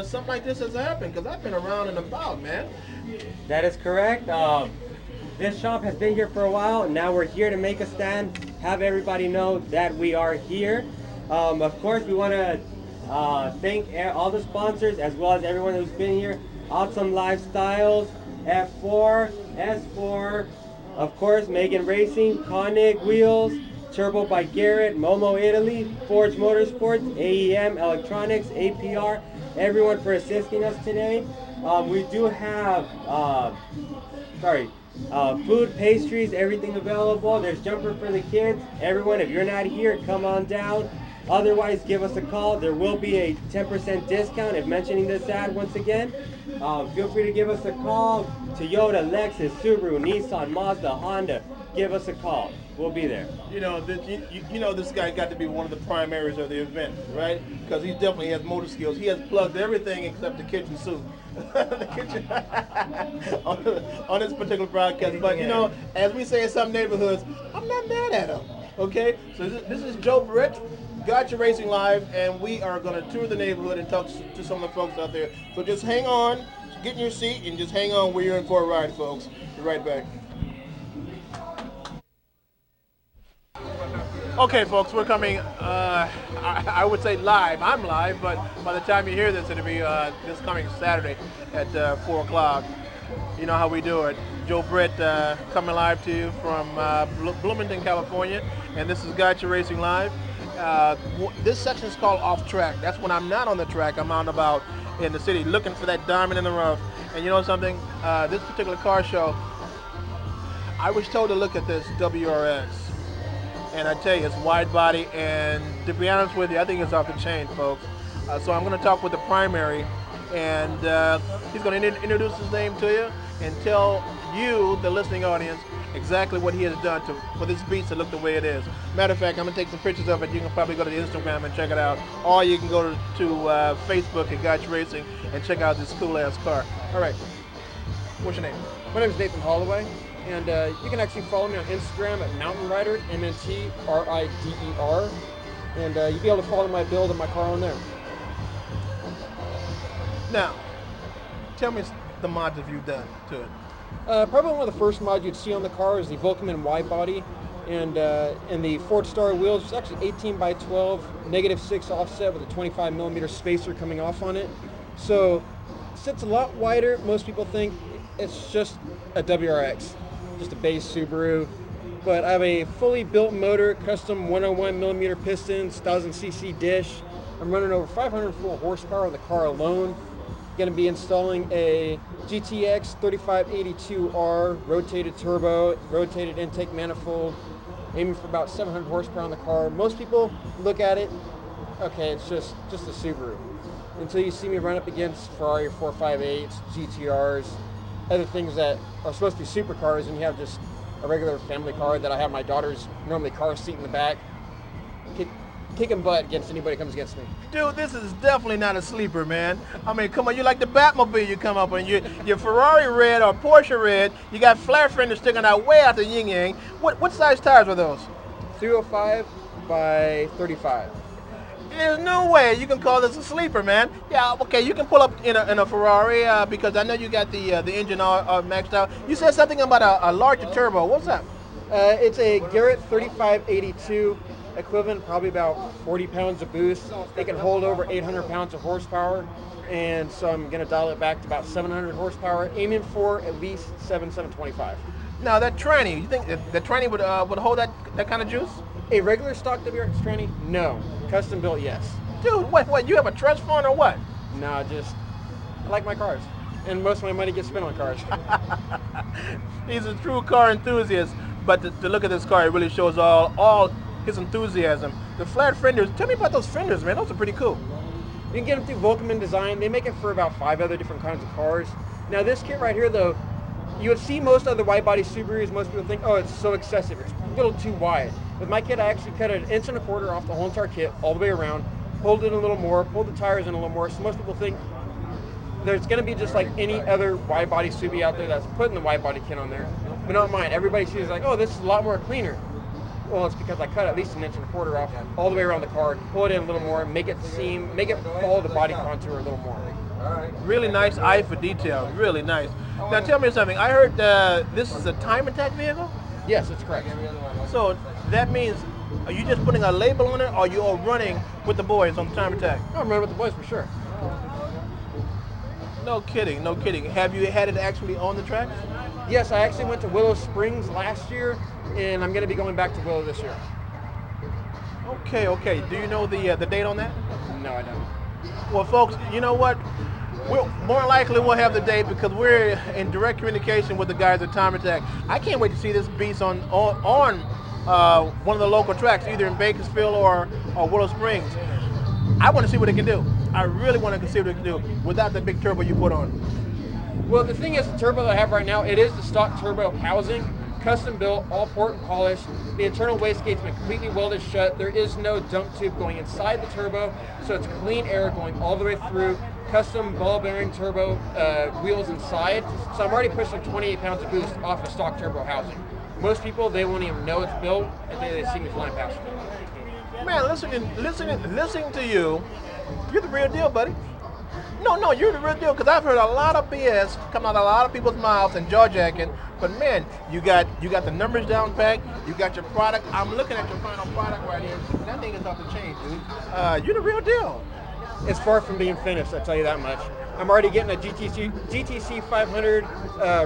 something like this has happened, because I've been around and about, man. That is correct. This shop has been here for a while. Now we're here to make a stand, have everybody know that we are here. Of course, we want to thank all the sponsors as well as everyone who's been here. Awesome Lifestyles, F4, S4, of course, Megan Racing, Koenig Wheels, Turbo by Garrett, Momo Italy, Forge Motorsports, AEM Electronics, APR, everyone for assisting us today. We do have, food, pastries, everything available. There's jumper for the kids. Everyone, if you're not here, come on down. Otherwise, give us a call. There will be a 10% discount if mentioning this ad once again. Feel free to give us a call. Toyota, Lexus, Subaru, Nissan, Mazda, Honda. Give us a call. We'll be there. You know, this guy got to be one of the primaries of the event, right? Because he definitely has motor skills. He has plugged everything except the kitchen suit. The kitchen on this particular broadcast. But, you know, as we say in some neighborhoods, I'm not mad at him. Okay? So this is Joe Britt, Gotcha Racing Live, and we are going to tour the neighborhood and talk to some of the folks out there. So just hang on, get in your seat, and just hang on. We're in for a ride, folks. Be right back. Okay, folks, we're coming, I would say live. I'm live, but by the time you hear this, it'll be this coming Saturday at 4 o'clock. You know how we do it. Joe Britt coming live to you from Bloomington, California, and this is Gotcha Racing Live. This section is called Off Track. That's when I'm not on the track. I'm out and about in the city looking for that diamond in the rough. And you know something? This particular car show, I was told to look at this WRX. And I tell you, it's wide body, and to be honest with you, I think it's off the chain, folks. So I'm going to talk with the primary, and he's going to introduce his name to you and tell you, the listening audience, exactly what he has done for this beast to look the way it is. Matter of fact, I'm going to take some pictures of it. You can probably go to the Instagram and check it out, or you can go to Facebook at Gotcha Racing and check out this cool-ass car. All right, what's your name? My name is Nathan Holloway. And you can actually follow me on Instagram at Mountain Rider, MNTRIDER. And you'll be able to follow my build and my car on there. Now, tell me the mods that you've done to it. Probably one of the first mods you'd see on the car is the Volkmann wide body. And the Ford Star wheels, it's actually 18 by 12, -6 offset with a 25 millimeter spacer coming off on it. So it sits a lot wider. Most people think it's just a WRX. Just a base Subaru, but I have a fully built motor, custom 101 millimeter pistons, 1000cc dish. I'm running over 504 horsepower on the car alone. Going to be installing a GTX 3582R rotated turbo, rotated intake manifold, aiming for about 700 horsepower on the car. Most people look at it, okay, it's just a Subaru. Until you see me run up against Ferrari 458s, GTRs, other things that are supposed to be supercars, and you have just a regular family car that I have my daughter's normally car seat in the back, kicking butt against anybody who comes against me. Dude, this is definitely not a sleeper, man. I mean, come on, you like the Batmobile you come up on. Your Ferrari red or Porsche red, you got flare fenders sticking out way out the yin-yang. What size tires were those? 305 by 35. There's no way you can call this a sleeper, man. Yeah, okay, you can pull up in a Ferrari because I know you got the engine all maxed out. You said something about a larger turbo. What's that? It's a Garrett 3582, equivalent probably about 40 pounds of boost. It can hold over 800 pounds of horsepower, and so I'm going to dial it back to about 700 horsepower, aiming for at least 725. Now that tranny, you think that tranny would hold that kind of juice? A regular stock WRX tranny? No. Custom built, yes. Dude, what? You have a trust fund or what? No, just I like my cars, and most of my money gets spent on cars. He's a true car enthusiast, but to look at this car, it really shows all his enthusiasm. The flat fenders, tell me about those fenders, man. Those are pretty cool. You can get them through Volkmann Design. They make it for about 5 other different kinds of cars. Now this kit right here, though, you would see most other wide-body Subarus, most people think, oh, it's so excessive, it's a little too wide. With my kit, I actually cut it 1.25 inches off the whole entire kit, all the way around, pulled it a little more, pulled the tires in a little more, so most people think there's going to be just like any other wide-body Subi out there that's putting the wide-body kit on there. But not mine. Everybody sees like, oh, this is a lot more cleaner. Well, it's because I cut at least 1.25 inches off all the way around the car, pull it in a little more, make it follow the body contour a little more. Really nice eye for detail. Really nice. Now tell me something. I heard this is a time attack vehicle? Yes, that's correct. So that means, are you just putting a label on it, or are you all running with the boys on the time attack? No, I'm running with the boys for sure. No kidding, no kidding. Have you had it actually on the track? Yes, I actually went to Willow Springs last year, and I'm going to be going back to Willow this year. Okay. Do you know the date on that? No, I don't. Well, folks, you know what? We'll more likely we'll have the date because we're in direct communication with the guys at Time Attack. I can't wait to see this beast on one of the local tracks, either in Bakersfield or Willow Springs. I want to see what it can do. I really want to see what it can do without the big turbo you put on. Well, the thing is, the turbo that I have right now, it is the stock turbo housing, custom built, all port and polished. The internal wastegate's been completely welded shut. There is no dump tube going inside the turbo, so it's clean air going all the way through. Custom ball bearing turbo wheels inside. So I'm already pushing 28 pounds of boost off of stock turbo housing. Most people, they won't even know it's built until they see me flying past them. Man, listening to you, you're the real deal, buddy. No, you're the real deal, because I've heard a lot of BS come out of a lot of people's mouths and jaw-jacking, but man, you got the numbers down pat, you got your product. I'm looking at your final product right here. That thing is off the chain, dude. You're the real deal. It's far from being finished, I'll tell you that much. I'm already getting a GTC 500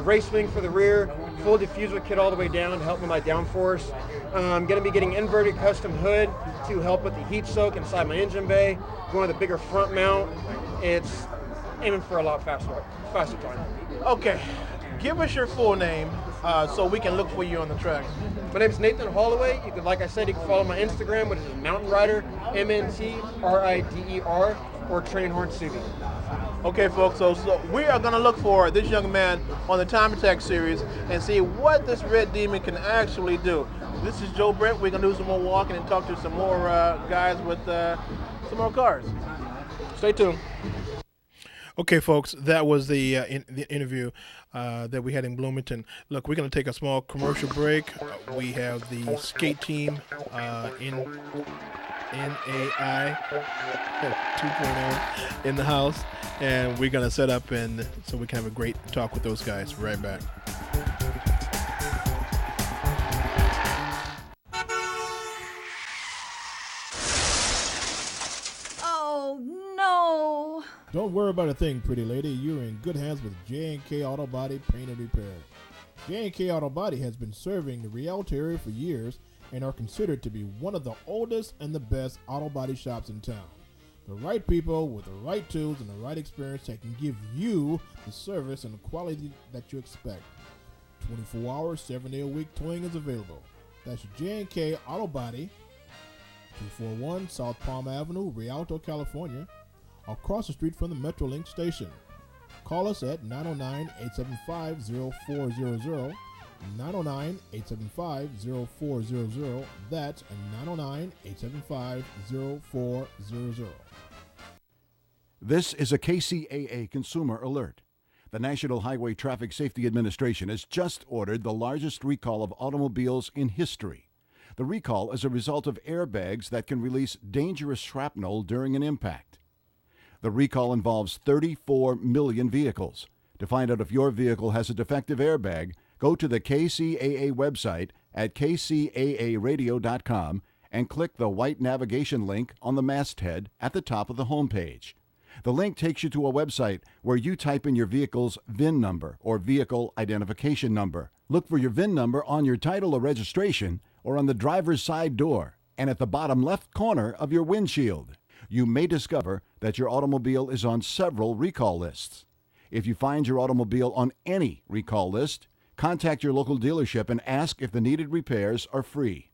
race wing for the rear, full diffuser kit all the way down to help with my downforce. I'm going to be getting inverted custom hood to help with the heat soak inside my engine bay, going with a bigger front mount. It's aiming for a lot faster time. Okay, give us your full name so we can look for you on the track. My name is Nathan Holloway. You can, like I said, you can follow my Instagram, which is Mountain Rider, MNTRIDER, or Train Horn Subi. Okay, folks, so we are going to look for this young man on the Time Attack series and see what this Red Demon can actually do. This is Joe Brett. We're going to do some more walking and talk to some more guys with some more cars. Stay tuned. Okay, folks, that was the interview that we had in Bloomington. Look, we're going to take a small commercial break. We have the skate team in NAI 2.0 in the house, and we're going to set up and so we can have a great talk with those guys. Right back. Oh, no. Don't worry about a thing, pretty lady. You're in good hands with J&K Auto Body Paint and Repair. J&K Auto Body has been serving the Rialto area for years and are considered to be one of the oldest and the best auto body shops in town. The right people with the right tools and the right experience that can give you the service and the quality that you expect. 24 hours, 7 day a week towing is available. That's J&K Auto Body, 241 South Palm Avenue, Rialto, California, across the street from the Metrolink station. Call us at 909-875-0400, 909-875-0400. That's 909-875-0400. This is a KCAA consumer alert. The National Highway Traffic Safety Administration has just ordered the largest recall of automobiles in history. The recall is a result of airbags that can release dangerous shrapnel during an impact. The recall involves 34 million vehicles. To find out if your vehicle has a defective airbag, go to the KCAA website at kcaaradio.com and click the white navigation link on the masthead at the top of the homepage. The link takes you to a website where you type in your vehicle's VIN number or vehicle identification number. Look for your VIN number on your title or registration or on the driver's side door and at the bottom left corner of your windshield. You may discover that your automobile is on several recall lists. If you find your automobile on any recall list, contact your local dealership and ask if the needed repairs are free.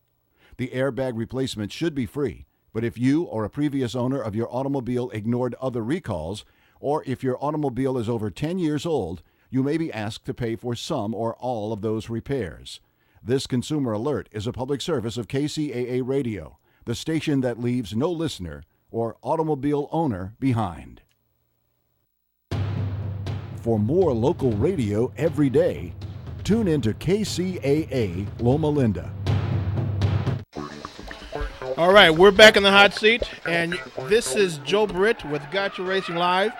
The airbag replacement should be free, but if you or a previous owner of your automobile ignored other recalls, or if your automobile is over 10 years old, you may be asked to pay for some or all of those repairs. This consumer alert is a public service of KCAA Radio, the station that leaves no listener or automobile owner behind. For more local radio every day, tune into KCAA Loma Linda. All right, we're back in the hot seat, and this is Joe Britt with Gotcha Racing Live.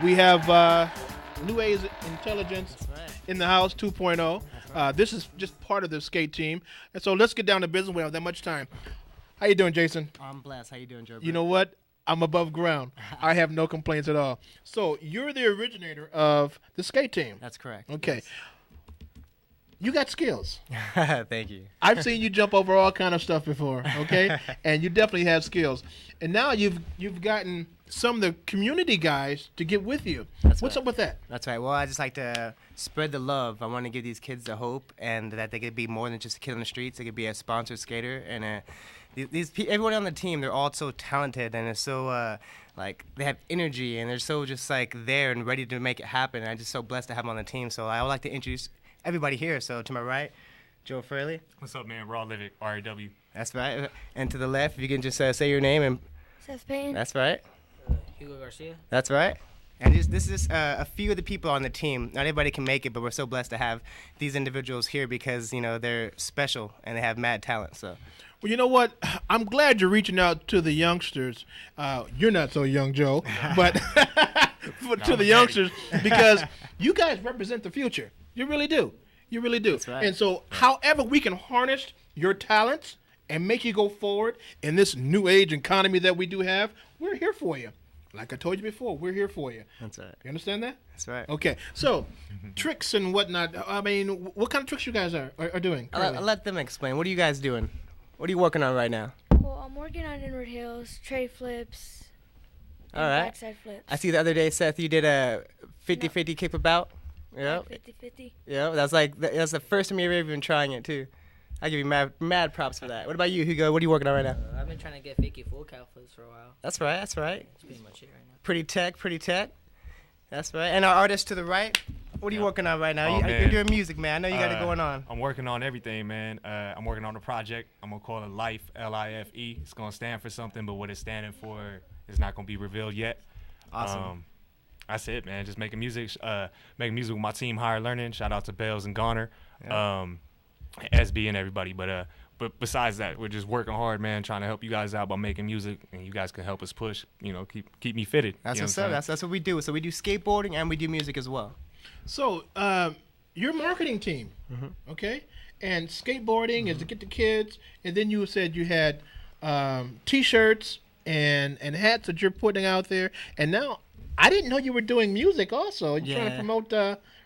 We have New A's Intelligence in the house 2.0. This is just part of the skate team, and so let's get down to business. We don't have that much time. How you doing, Jason? I'm blessed. How you doing, Joe Britt? You know what? I'm above ground. I have no complaints at all. So you're the originator of the skate team. That's correct. Okay. Yes. You got skills. Thank you. I've seen you jump over all kind of stuff before, okay? And you definitely have skills. And now you've gotten some of the community guys to get with you. What's up with that? That's right. Well, I just like to spread the love. I want to give these kids the hope and that they could be more than just a kid on the streets. They could be a sponsored skater. And everyone on the team, they're all so talented and they're so like they have energy and they're so just like there and ready to make it happen. And I'm just so blessed to have them on the team. So I would like to introduce everybody here. So to my right, Joe Fraley. What's up, man? Raw Livick, RAW. That's right. And to the left, if you can just say your name and. Seth Payne. That's right. Hugo Garcia. That's right. And this is a few of the people on the team. Not everybody can make it, but we're so blessed to have these individuals here because they're special and they have mad talent. So. Well, you know what? I'm glad you're reaching out to the youngsters. You're not so young, Joe, but to the youngsters because you guys represent the future. You really do. You really do. That's right. And so however we can harness your talents and make you go forward in this new age economy that we do have, we're here for you. Like I told you before, we're here for you. That's right. You understand that? That's right. Okay. So tricks and whatnot. I mean, what kind of tricks you guys are doing? I'll let them explain. What are you guys doing? What are you working on right now? Well, I'm working on inward hills, tray flips, All right. backside flips. I see the other day, Seth, you did a 50-50 kick about. Yeah. 50-50. Yeah, that's the first time you're ever even trying it too. I give you mad props for that. What about you, Hugo? What are you working on right now? I've been trying to get fakie full cow flips for a while. That's right. That's right. That's pretty much it right now. Pretty tech. That's right. And our artist to the right, what are you working on right now? Oh, You're doing music, man. I know you got it going on. I'm working on everything, man. I'm working on a project. I'm going to call it Life, L-I-F-E. It's going to stand for something, but what it's standing for is not going to be revealed yet. Awesome. That's it, man. Just making music with my team, Higher Learning. Shout out to Bells and Garner, SB and everybody. But besides that, we're just working hard, man, trying to help you guys out by making music, and you guys can help us push, keep me fitted. That's what's up. That's what we do. So we do skateboarding and we do music as well. So your marketing team, okay? And skateboarding is to get the kids, and then you said you had T-shirts and hats that you're putting out there, and now I didn't know you were doing music also. You're trying to promote.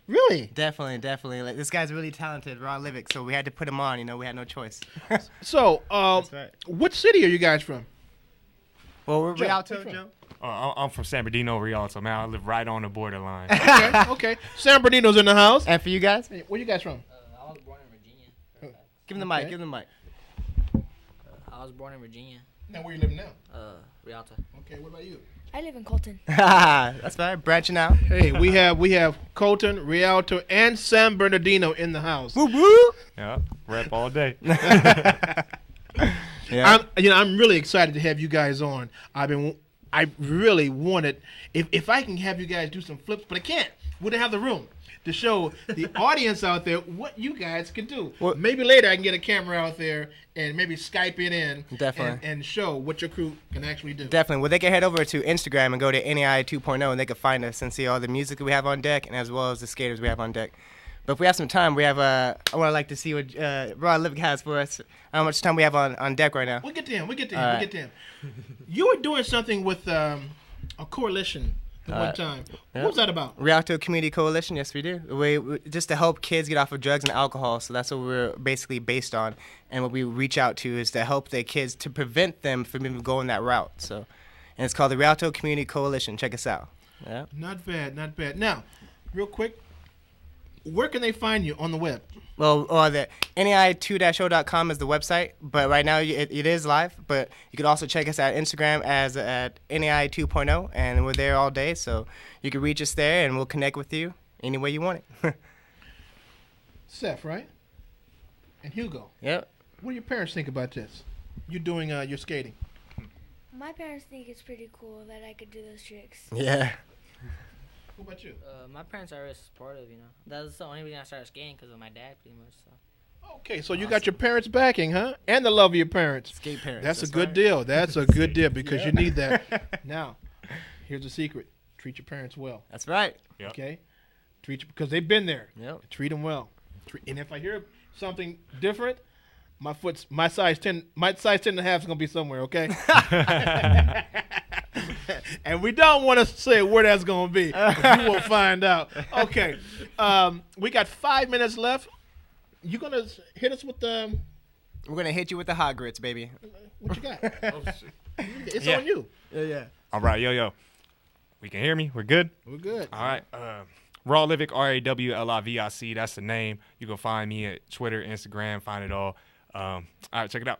Really? Definitely. Like, this guy's really talented, Raw Livick, so we had to put him on. We had no choice. So, That's right. what city are you guys from? Well, we're Joe, Rialto, where you Joe. I'm from San Bernardino, Rialto, man. I live right on the borderline. Okay. San Bernardino's in the house. And for you guys? Hey, where you guys from? I was born in Virginia. Give him the mic. Give him the mic. I was born in Virginia. Now, where you living now? Rialto. Okay, what about you? I live in Colton. That's right. Branching out. Hey, we have Colton, Rialto, and San Bernardino in the house. Woo woo. Yeah, rap all day. I'm really excited to have you guys on. I really wanted if I can have you guys do some flips, but I can't. We don't have the room to show the audience out there what you guys can do. Well, maybe later I can get a camera out there and maybe Skype it in. Definitely. And show what your crew can actually do. Definitely. Well, they can head over to Instagram and go to NAI 2.0 and they can find us and see all the music that we have on deck and as well as the skaters we have on deck. But if we have some time, we have I would like to see what Rod Livick has for us. How much time we have on deck right now? We'll get to him. You were doing something with a coalition at one time. What was that about? Rialto Community Coalition, yes we do. We just to help kids get off of drugs and alcohol, so that's what we're basically based on. And what we reach out to is to help the kids to prevent them from even going that route. So, and it's called the Rialto Community Coalition. Check us out. Yeah. Not bad. Now, real quick, where can they find you on the web? Well, the NAI2-0.com is the website, but right now it is live. But you can also check us at Instagram as at NAI 2.0, and we're there all day. So you can reach us there, and we'll connect with you any way you want it. Seth, right? And Hugo. Yep. What do your parents think about this? You doing your skating? My parents think it's pretty cool that I could do those tricks. Yeah. What about you? My parents are very supportive, That's the only reason I started skating because of my dad, pretty much. So. Okay, so you got your parents backing, huh? And the love of your parents. Skate parents. That's a good deal. That's a good deal because you need that. Now, here's the secret. Treat your parents well. That's right. Yep. Okay? Because they've been there. Yep. Treat them well. And if I hear something different, my size 10 and a half is going to be somewhere, okay? And we don't want to say where that's going to be. You will find out. Okay. We got 5 minutes left. you gonna hit us with the? We're gonna hit you with the hot grits, baby. What you got? It's Yeah. on you. Yeah. All right, yo. We can hear me? We're good? We're good. All right. Rawlivic, RAWLIVIC. That's the name. You can find me at Twitter, Instagram, find it all. All right, check it out.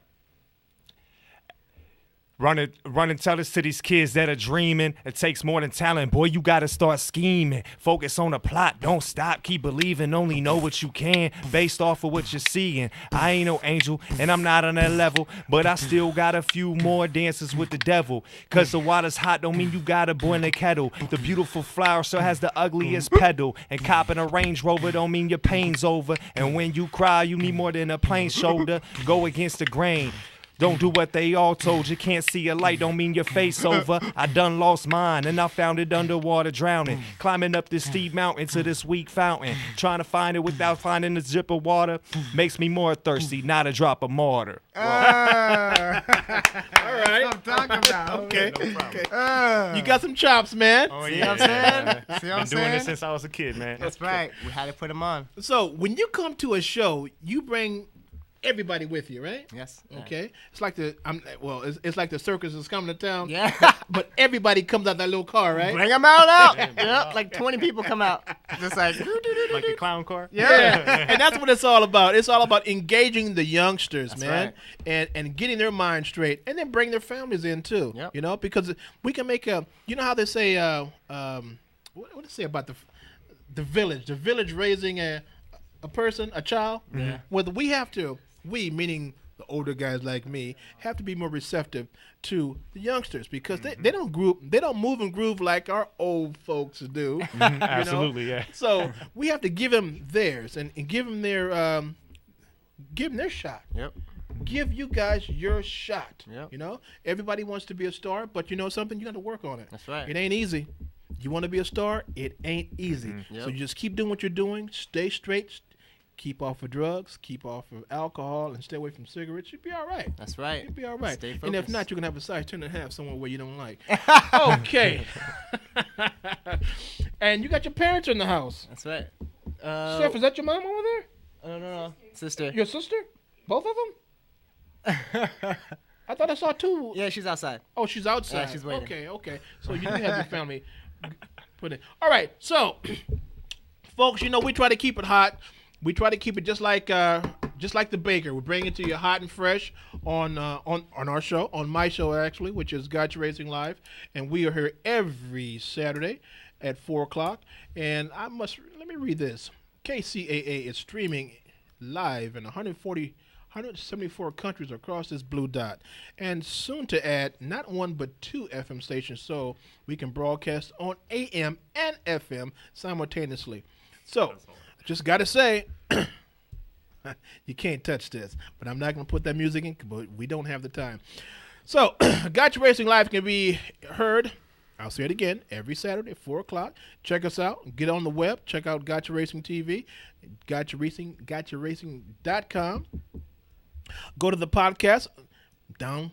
Run and tell this to these kids that are dreaming. It takes more than talent. Boy, you got to start scheming. Focus on the plot. Don't stop. Keep believing. Only know what you can based off of what you're seeing. I ain't no angel, and I'm not on that level, but I still got a few more dances with the devil. Because the water's hot don't mean you got to boil a kettle. The beautiful flower still has the ugliest petal. And copping a Range Rover don't mean your pain's over. And when you cry, you need more than a plain shoulder. Go against the grain. Don't do what they all told you. Can't see a light, don't mean your face over. I done lost mine, and I found it underwater drowning. Climbing up this steep mountain to this weak fountain. Trying to find it without finding a drip of water. Makes me more thirsty, not a drop of mortar. All right. That's what I'm talking about. Okay. No problem. You got some chops, man. Oh, See yeah. what I'm saying? Man. See what I'm Been doing saying? this since I was a kid, man. That's right. We had to put them on. So when you come to a show, you bring everybody with you, right? Yes. Okay. It's like it's like the circus is coming to town. Yeah. But everybody comes out that little car, right? Bring them out. Yep. Like 20 people come out. Just like. Like the clown car? Yeah. And that's what it's all about. It's all about engaging the youngsters, That's man, and getting their mind straight, and then bring their families in too. Yep. You know, because we can make a. You know how they say, what do they say about the village? The village raising a person, a child. Yeah. Well, we meaning the older guys like me, have to be more receptive to the youngsters because they don't move and groove like our old folks do. Absolutely, yeah. So we have to give them theirs and give them their shot. Yep. Give you guys your shot. Yep. You know, everybody wants to be a star, but you know something, you got to work on it. That's right. It ain't easy. You want to be a star, it ain't easy. Yep. So you just keep doing what you're doing, stay straight, keep off of drugs, keep off of alcohol, and stay away from cigarettes. You'll be all right. That's right. You'll be all right. Stay And if focused. not, you can have a size 10.5 somewhere where you don't like. Okay. And you got your parents in the house. That's right. Chef, is that your mom over there? No. Sister. Your sister? Both of them? I thought I saw two. Yeah, she's outside. Oh, she's outside. Yeah, she's waiting. Okay. So you do have your family put in. All right. So, folks, you know we try to keep it hot. We try to keep it just like the baker. We bring it to you hot and fresh on our show, on my show actually, which is Gotcha Racing Live, and we are here every Saturday at 4:00. And let me read this. KCAA is streaming live in 174 countries across this blue dot, and soon to add not one but 2 FM stations, so we can broadcast on AM and FM simultaneously. So, just got to say, you can't touch this, but I'm not going to put that music in, but we don't have the time. So, Gotcha Racing Live can be heard, I'll say it again, every Saturday at 4:00. Check us out. Get on the web. Check out Gotcha Racing TV, GotchaRacing.com. Go to the podcast, download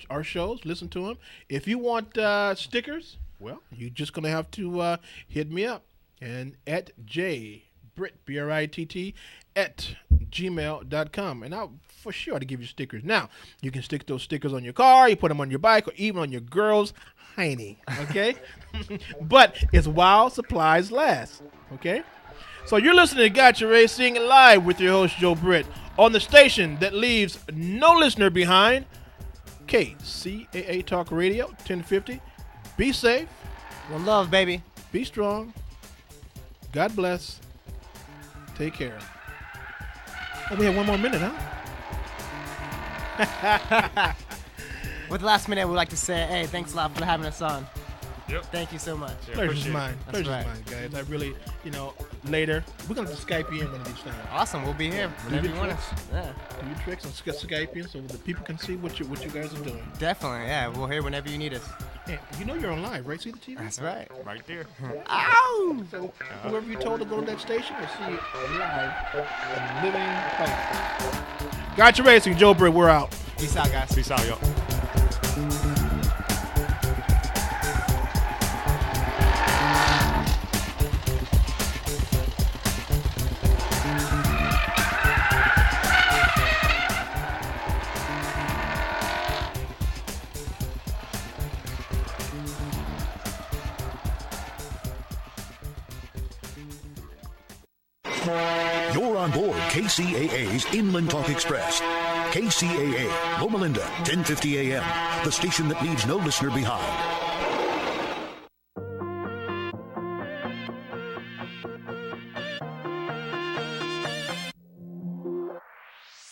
our shows, listen to them. If you want stickers, well, you're just going to have to hit me up. And at jbritt, BRITT, at gmail.com. And I'll for sure to give you stickers. Now, you can stick those stickers on your car, you put them on your bike, or even on your girl's hiney, okay? But it's while supplies last, okay? So you're listening to Gotcha Racing Live with your host, Joe Britt, on the station that leaves no listener behind, Kcaa Talk Radio, 1050. Be safe. One love, baby. Be strong. God bless. Take care. Oh, we have 1 more minute, huh? With the last minute, we'd like to say, hey, thanks a lot for having us on. Yep. Thank you so much. Yeah, Pleasure's mine. That's Pleasure's right. mine, guys. I really, later, we're going to Skype you in one of these times. Awesome. We'll be here Do whenever your you want tricks. us. Yeah. Do your tricks and Skype in so the people can see what you guys are doing. Definitely. Yeah. We're here whenever you need us. Hey, you know you're on live, right? See the TV? That's right. Right there. Ow! So whoever you told to go to that station will see it live and living color. Gotcha Racing, Joe Britt, we're out. Peace out, guys. Peace out, y'all. You're on board KCAA's Inland Talk Express. KCAA, Loma Linda, 1050 a.m., the station that leaves no listener behind.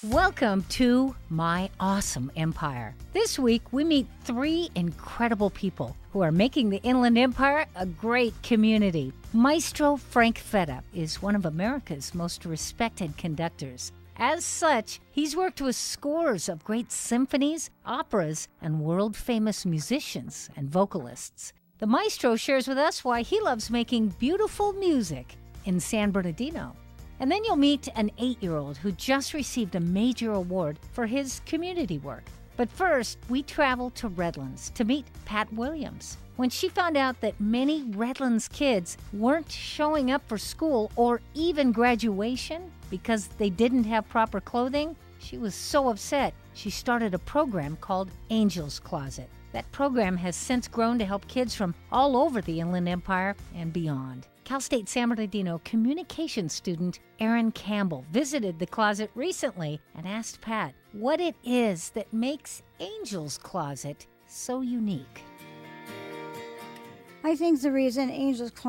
Welcome to My Awesome Empire. This week, we meet 3 incredible people who are making the Inland Empire a great community. Maestro Frank Fetta is one of America's most respected conductors. As such, he's worked with scores of great symphonies, operas, and world-famous musicians and vocalists. The maestro shares with us why he loves making beautiful music in San Bernardino. And then you'll meet an 8-year-old who just received a major award for his community work. But first, we travel to Redlands to meet Pat Williams. When she found out that many Redlands kids weren't showing up for school or even graduation because they didn't have proper clothing, she was so upset. She started a program called Angel's Closet. That program has since grown to help kids from all over the Inland Empire and beyond. Cal State San Bernardino communications student Erin Campbell visited the closet recently and asked Pat what it is that makes Angel's Closet so unique. I think the reason Angel's Closet